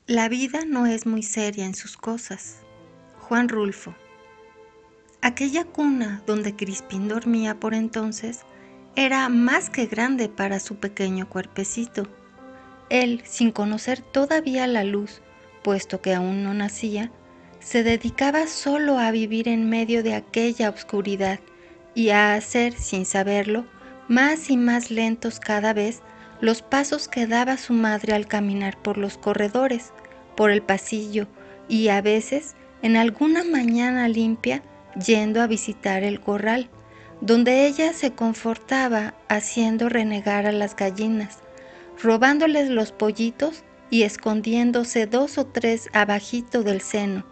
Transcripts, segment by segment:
La vida no es muy seria en sus cosas. Juan Rulfo. Aquella cuna donde Crispín dormía por entonces era más que grande para su pequeño cuerpecito. Él, sin conocer todavía la luz, puesto que aún no nacía, se dedicaba solo a vivir en medio de aquella oscuridad y a hacer, sin saberlo, más y más lentos cada vez los pasos que daba su madre al caminar por los corredores, por el pasillo y a veces, en alguna mañana limpia, yendo a visitar el corral, donde ella se confortaba haciendo renegar a las gallinas, robándoles los pollitos y escondiéndose 2 o 3 abajito del seno,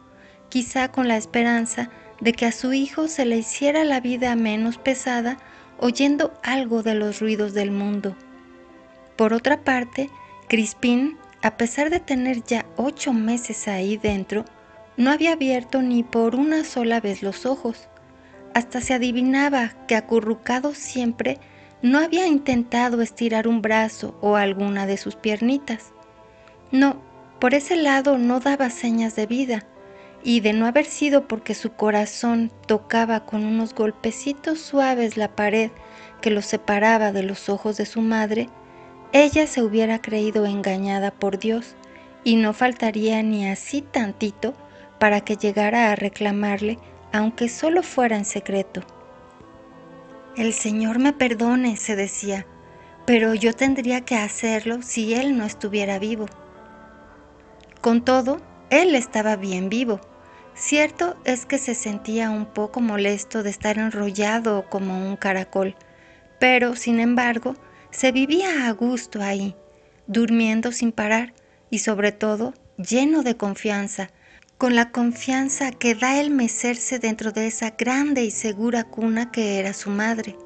quizá con la esperanza de que a su hijo se le hiciera la vida menos pesada oyendo algo de los ruidos del mundo. Por otra parte, Crispín, a pesar de tener ya 8 meses ahí dentro, no había abierto ni por una sola vez los ojos. Hasta se adivinaba que acurrucado siempre no había intentado estirar un brazo o alguna de sus piernitas. No, por ese lado no daba señas de vida, y de no haber sido porque su corazón tocaba con unos golpecitos suaves la pared que los separaba de los ojos de su madre, ella se hubiera creído engañada por Dios, y no faltaría ni así tantito para que llegara a reclamarle, aunque solo fuera en secreto. El Señor me perdone, se decía, pero yo tendría que hacerlo si Él no estuviera vivo. Con todo, Él estaba bien vivo. Cierto es que se sentía un poco molesto de estar enrollado como un caracol, pero, sin embargo, se vivía a gusto ahí, durmiendo sin parar y, sobre todo, lleno de confianza, con la confianza que da el mecerse dentro de esa grande y segura cuna que era su madre.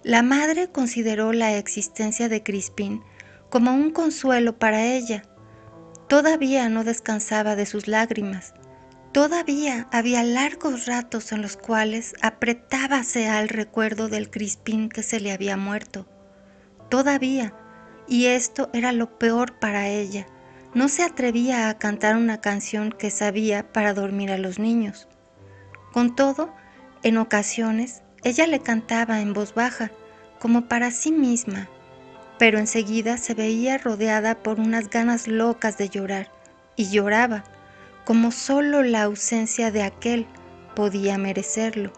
La madre consideró la existencia de Crispín como un consuelo para ella. Todavía no descansaba de sus lágrimas. Todavía había largos ratos en los cuales apretábase al recuerdo del Crispín que se le había muerto. Todavía, y esto era lo peor para ella, no se atrevía a cantar una canción que sabía para dormir a los niños. Con todo, en ocasiones, ella le cantaba en voz baja, como para sí misma, pero enseguida se veía rodeada por unas ganas locas de llorar, y lloraba, como solo la ausencia de aquel podía merecerlo.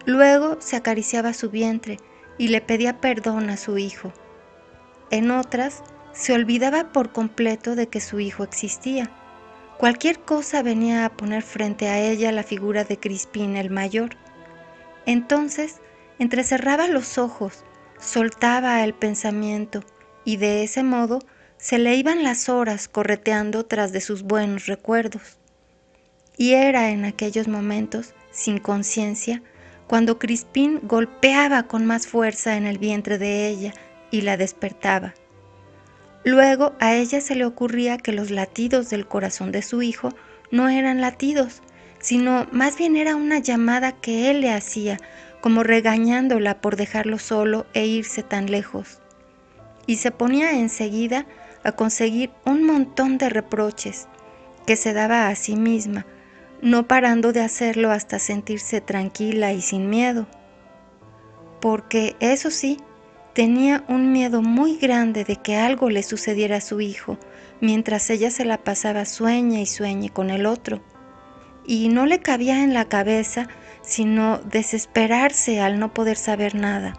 Luego se acariciaba su vientre y le pedía perdón a su hijo. En otras, se olvidaba por completo de que su hijo existía. Cualquier cosa venía a poner frente a ella la figura de Crispín el mayor. Entonces, entrecerraba los ojos, soltaba el pensamiento y de ese modo se le iban las horas correteando tras de sus buenos recuerdos. Y era en aquellos momentos, sin conciencia, cuando Crispín golpeaba con más fuerza en el vientre de ella y la despertaba. Luego a ella se le ocurría que los latidos del corazón de su hijo no eran latidos, sino más bien era una llamada que él le hacía, como regañándola por dejarlo solo e irse tan lejos. Y se ponía enseguida a conseguir un montón de reproches que se daba a sí misma, no parando de hacerlo hasta sentirse tranquila y sin miedo. Porque, eso sí, tenía un miedo muy grande de que algo le sucediera a su hijo, mientras ella se la pasaba sueñe y sueñe con el otro. Y no le cabía en la cabeza sino desesperarse al no poder saber nada.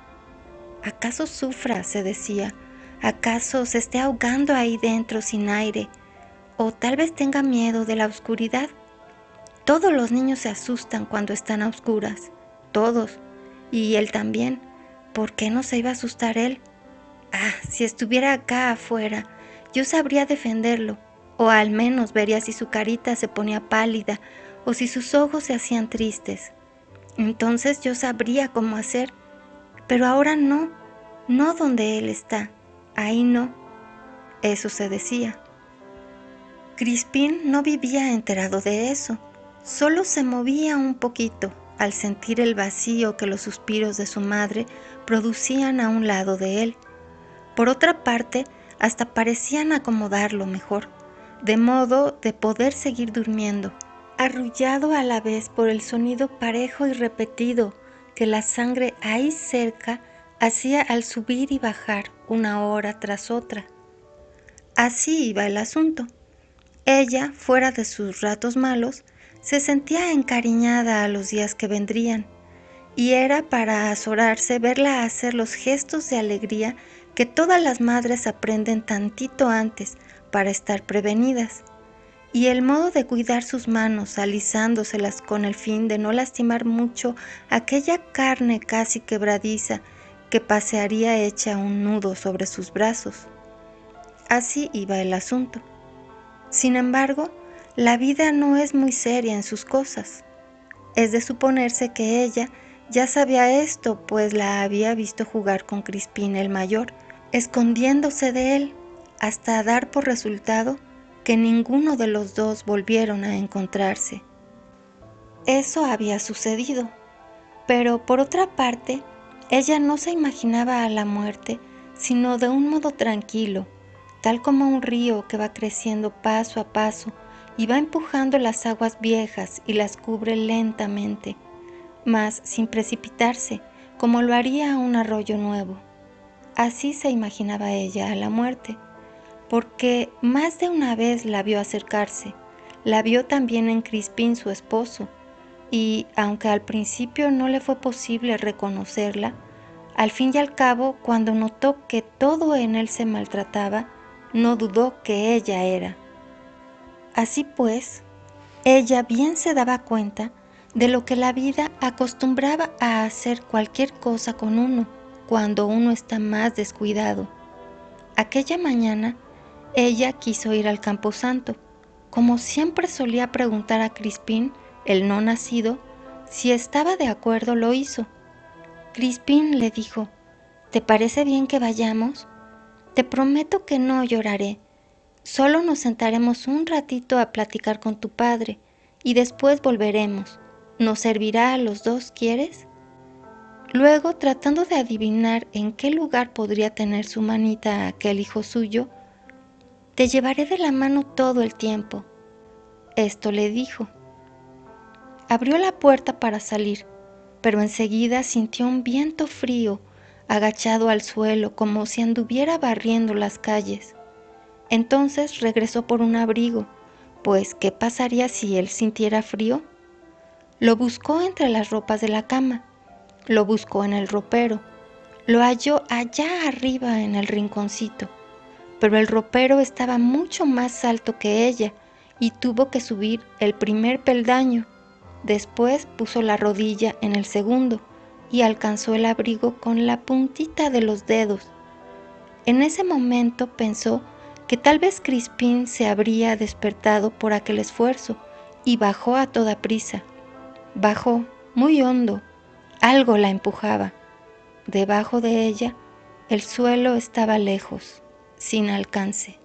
¿Acaso sufra?, se decía. ¿Acaso se esté ahogando ahí dentro sin aire? ¿O tal vez tenga miedo de la oscuridad? Todos los niños se asustan cuando están a oscuras, todos, y él también. ¿Por qué no se iba a asustar él? Ah, si estuviera acá afuera, yo sabría defenderlo, o al menos vería si su carita se ponía pálida o si sus ojos se hacían tristes. Entonces yo sabría cómo hacer, pero ahora no, no donde él está, ahí no. Eso se decía. Crispín no vivía enterado de eso, solo se movía un poquito al sentir el vacío que los suspiros de su madre producían a un lado de él. Por otra parte, hasta parecían acomodarlo mejor, de modo de poder seguir durmiendo, arrullado a la vez por el sonido parejo y repetido que la sangre ahí cerca hacía al subir y bajar una hora tras otra. Así iba el asunto. Ella, fuera de sus ratos malos, se sentía encariñada a los días que vendrían, y era para azorarse verla hacer los gestos de alegría que todas las madres aprenden tantito antes para estar prevenidas, y el modo de cuidar sus manos alisándoselas con el fin de no lastimar mucho aquella carne casi quebradiza que pasearía hecha un nudo sobre sus brazos. Así iba el asunto. Sin embargo, la vida no es muy seria en sus cosas. Es de suponerse que ella ya sabía esto, pues la había visto jugar con Crispín el mayor, escondiéndose de él, hasta dar por resultado que ninguno de los dos volvieron a encontrarse. Eso había sucedido, pero por otra parte, ella no se imaginaba a la muerte sino de un modo tranquilo, tal como un río que va creciendo paso a paso y va empujando las aguas viejas y las cubre lentamente, mas sin precipitarse, como lo haría un arroyo nuevo. Así se imaginaba ella a la muerte, porque más de una vez la vio acercarse, la vio también en Crispín su esposo, y aunque al principio no le fue posible reconocerla, al fin y al cabo, cuando notó que todo en él se maltrataba, no dudó que ella era. Así pues, ella bien se daba cuenta de lo que la vida acostumbraba a hacer cualquier cosa con uno cuando uno está más descuidado. Aquella mañana, ella quiso ir al camposanto. Como siempre solía preguntar a Crispín, el no nacido, si estaba de acuerdo, lo hizo. Crispín le dijo: ¿te parece bien que vayamos? Te prometo que no lloraré. Solo nos sentaremos un ratito a platicar con tu padre y después volveremos. ¿Nos servirá a los dos, quieres? Luego, tratando de adivinar en qué lugar podría tener su manita aquel hijo suyo, te llevaré de la mano todo el tiempo. Esto le dijo. Abrió la puerta para salir, pero enseguida sintió un viento frío, agachado al suelo como si anduviera barriendo las calles. Entonces regresó por un abrigo, pues ¿qué pasaría si él sintiera frío? Lo buscó entre las ropas de la cama, lo buscó en el ropero, lo halló allá arriba en el rinconcito, pero el ropero estaba mucho más alto que ella y tuvo que subir el primer peldaño. Después puso la rodilla en el segundo y alcanzó el abrigo con la puntita de los dedos. En ese momento pensó que tal vez Crispín se habría despertado por aquel esfuerzo y bajó a toda prisa. Bajó muy hondo, algo la empujaba. Debajo de ella, el suelo estaba lejos, sin alcance.